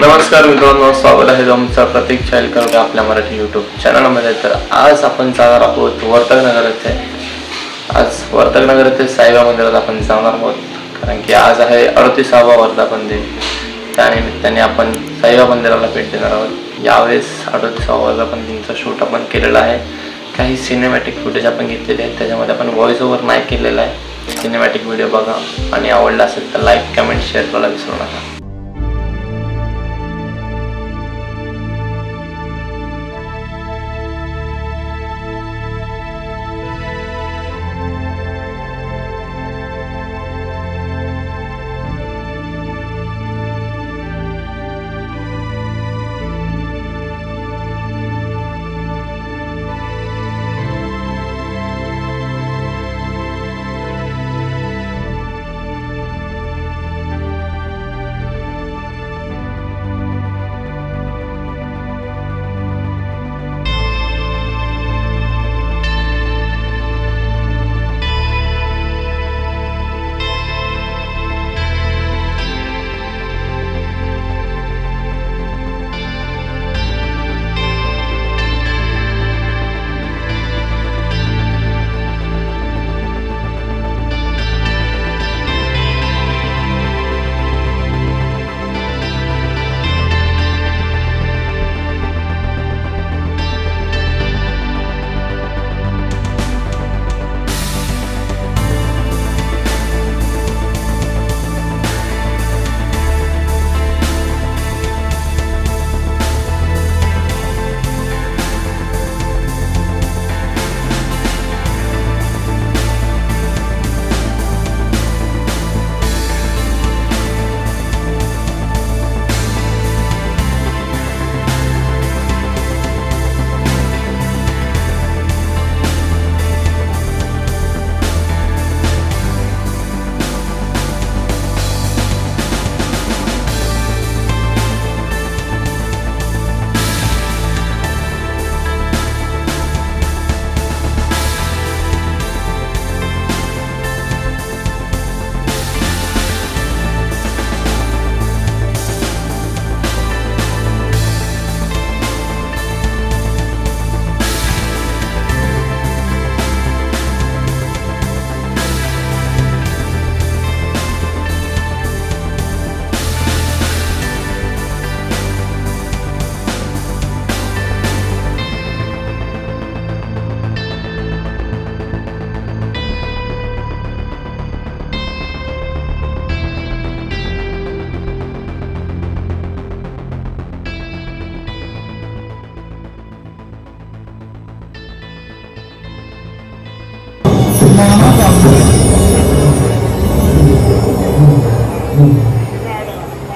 नमस्कार मित्रांनो, स्वागत आहे तुमचं प्रतीक चायलकर आपल्या मराठी यूट्यूब चॅनलमध्ये। तर आज आपण जाणार आहोत वर्तकनगर येथे। आज वर्तकनगर येथे साईबाबा मंदिरात आपण जाणार आहोत, कारण की आज आहे 38वा वर्धापन दिन। त्यानिमित्ताने आपण साईबाबा मंदिराला भेट देणार आहोत। यावेळेस 38वा वर्धापन दिनचा शूट आपण केलेला आहे। काही सिनेमॅटिक फुटेज आपण घेतलेले आहेत, त्याच्यामध्ये आपण व्हॉइस ओव्हर नाही केलेला आहे। सिनेमॅटिक व्हिडिओ बघा आणि आवडला असेल तर लाईक, कमेंट, शेअर करायला विसरू नका।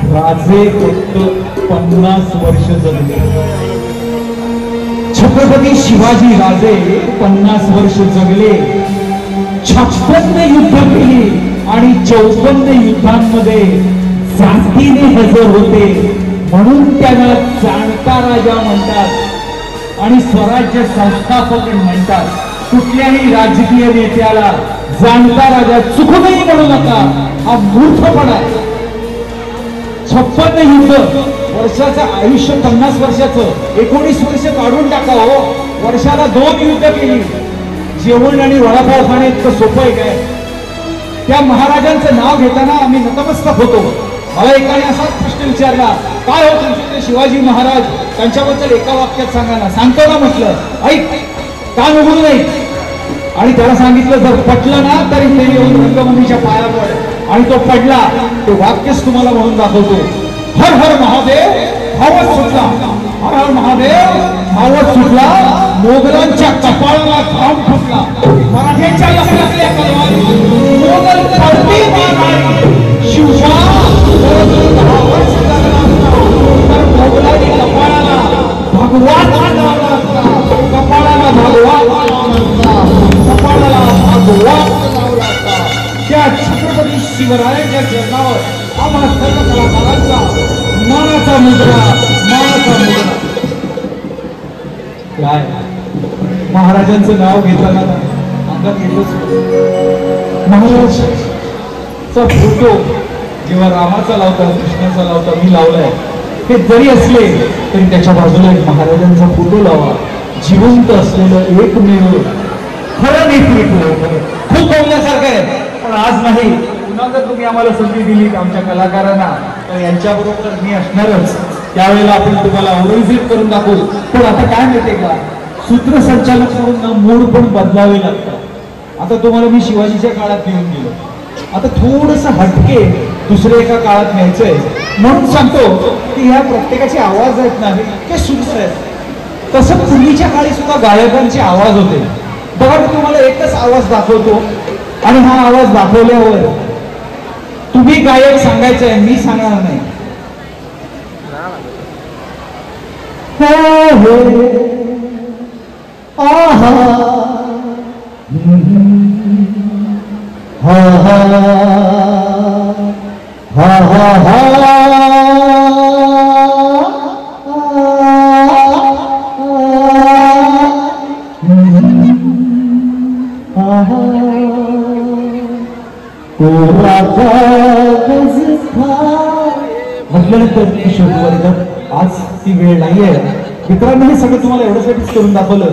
राजे फक्त 50 वर्ष जगले। छत्रपती शिवाजी राजे 50 वर्ष जगले। 56 युद्ध केली आणि 54 युद्धांमध्ये जातीने हजर होते, म्हणून त्यांना जाणता राजा म्हणतात आणि स्वराज्य संस्थापक म्हणतात। कुठल्याही राजकीय नेत्याला जाणता राजा चुकूनही म्हणू नका, हा मूर्खपणा आहे। 56 युद्ध, वर्षाचं आयुष्य 50 वर्षाचं, 19 वर्ष काढून टाका हो। वर्षाला 2 युद्ध केली। जेवण आणि वडापाव खाणे इतकं सोपं आहे काय? त्या महाराजांचं नाव घेताना आम्ही नतमस्तक होतो। मला एकाने असाच प्रश्न विचारला, काय हो तुमचे शिवाजी महाराज, त्यांच्याबद्दल एका वाक्यात सांगा ना। सांगतो ना म्हटलं, ऐक, कान उघडू नये। आणि त्याला सांगितलं, जर पटलं ना तरी ते येऊन रंगभूमीच्या पाया पड। आणि तो पडला, ते वाक्यच तुम्हाला म्हणून दाखवतो। हर हर महादेव धावत सुटला, हर हर महादेव धावत सुटला, मोगलांच्या कपाळाला घाम फुटला। मराठ्यांच्या लखलखल्या तलवारी मोगल पळती मारणारी शिवशा धावत सुटला, तर मोगलांच्या कपाळाला भगवा लावला असता, कपाळाला भगवा लावला असता, कपाळाला भगवा लावला असता। त्या छत्रपती शिवरायांच्या चरणावर आम्हाला सर्व कलाकारांचा मानाचा मुद्रा, मानाचा मुद्रा। काय महाराजांचं नाव घेताना अंगात येतच। महाराजचा फोटो जेव्हा रामाचा लावता, कृष्णाचा लावता, मी लावलाय, हे जरी असले तरी त्याच्या बाजूला एक महाराजांचा फोटो लावा. जिवंत असलेलं एकमेव खरं नेतृत्व खूप बोलण्यासारखं आहे, पण आज नाही. पुन्हा जर तुम्ही आम्हाला संधी दिली आमच्या कलाकारांना तर यांच्याबरोबर मी असणारच. त्यावेळेला आपण तुम्हाला ओरिजिन करून दाखवू. पण आता काय माहितीये का, सूत्रसंचालक म्हणून मूड पण बदलावे लागतात. आता तुम्हाला मी शिवाजीच्या काळात घेऊन गेलो, आता थोडस हटके दुसऱ्या एका काळात न्यायचंय म्हणून सांगतो की ह्या प्रत्येकाचे आवाज आहेत ना ते सुंदर आहेत. तसं पूर्वीच्या काळी सुद्धा गायकांचे आवाज होते बघा. मी तुम्हाला एकच आवाज दाखवतो आणि हा आवाज दाखवल्यावर तुम्ही गायक सांगायचंय, मी सांगणार नाही. म्हटल्यानंतर किशोर वर्धन आज ती वेळ नाहीये. मित्रांनो हे सगळं तुम्हाला एवढ्यासाठीच करून दाखवलं